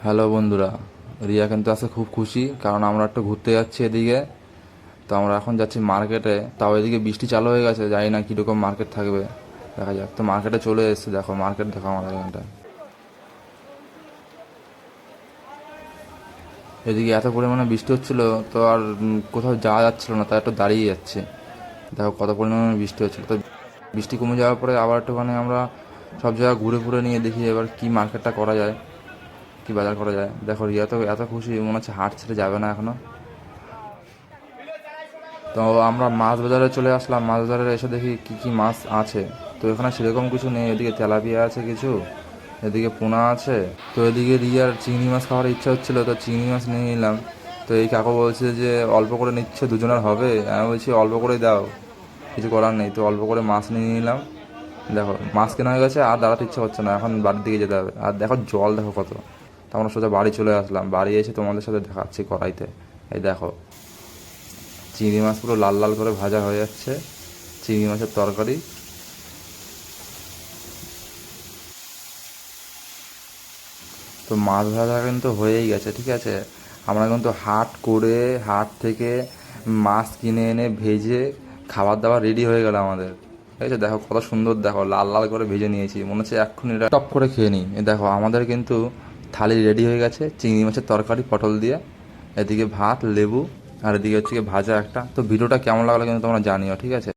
Hello বন্ধুরা, রিয়া কিন্তু আজকে খুব খুশি কারণ আমরা একটু ঘুরতে যাচ্ছি এদিকে। তো আমরা এখন যাচ্ছি মার্কেটে, তাও এদিকে বৃষ্টি চালু হয়ে গেছে, জানি না কীরকম মার্কেট থাকবে, দেখা যাক। তো মার্কেটে চলে এসেছি, দেখো মার্কেট দেখো আমাদের এখানটা। এদিকে এত পরিমাণে বৃষ্টি হচ্ছিল, তো আর কোথাও যাওয়া যাচ্ছিল না, তাই একটু দাঁড়িয়ে যাচ্ছে। দেখো কত পরিমাণে বৃষ্টি হচ্ছিল। তো বৃষ্টি কমে যাওয়ার পরে আবার একটুখানি আমরা সব জায়গা ঘুরে ঘুরে নিয়ে দেখি এবার কি মার্কেটটা করা যায়, কি বাজার করা যায়। দেখো রিয়া তো এত খুশি, মনে হচ্ছে হাট ছেড়ে যাবে না এখনো। তো আমরা মাছ বাজারে চলে আসলাম, মাছ বাজারে এসে দেখি কি কি মাছ আছে। তো এখানে সেরকম কিছু নেই, এদিকে তেলাপিয়া আছে কিছু, এদিকে পোনা আছে। তো এদিকে রিয়ার চিংড়ি মাছ খাওয়ার ইচ্ছা হচ্ছিলো, তো চিংড়ি মাছ নিয়ে নিলাম। তো এই কাকু বলছে যে অল্প করে নিচ্ছে, দুজনের হবে। আমি বলছি অল্প করেই দাও, কিছু করার নেই। তো অল্প করে মাছ নিয়ে নিলাম। দেখো মাছ কেনা হয়ে গেছে, আর দাঁড়াতে ইচ্ছা হচ্ছে না, এখন বাড়ির দিকে যেতে হবে। আর দেখো জল দেখো কত। তো আমরা সোজা বাড়ি চলে আসলাম, বাড়ি এসে তোমাদের সাথে দেখাচ্ছি কড়াইতে। এই দেখো চিংড়ি মাছ পুরো লাল লাল করে ভাজা হয়ে যাচ্ছে, চিংড়ি মাছের তরকারি। তো মাছ ভাজা কিন্তু হয়েই গেছে, ঠিক আছে। আমরা কিন্তু হাট করে, হাট থেকে মাছ কিনে এনে ভেজে খাবার দাবার রেডি হয়ে গেল আমাদের। ঠিক আছে, দেখো কত সুন্দর, দেখো লাল লাল করে ভেজে নিয়েছি, মনে হচ্ছে এক্ষুনি এটা টপ করে খেয়ে নিই। এ দেখো আমাদের কিন্তু থালি রেডি হয়ে গেছে, চিংড়ি মাছের তরকারি পটল দিয়ে, এদিকে ভাত লেবু, আর এদিকে হচ্ছে গিয়ে ভাজা একটা। তো ভিডিওটা কেমন লাগলো কিন্তু তোমরা জানিও, ঠিক আছে।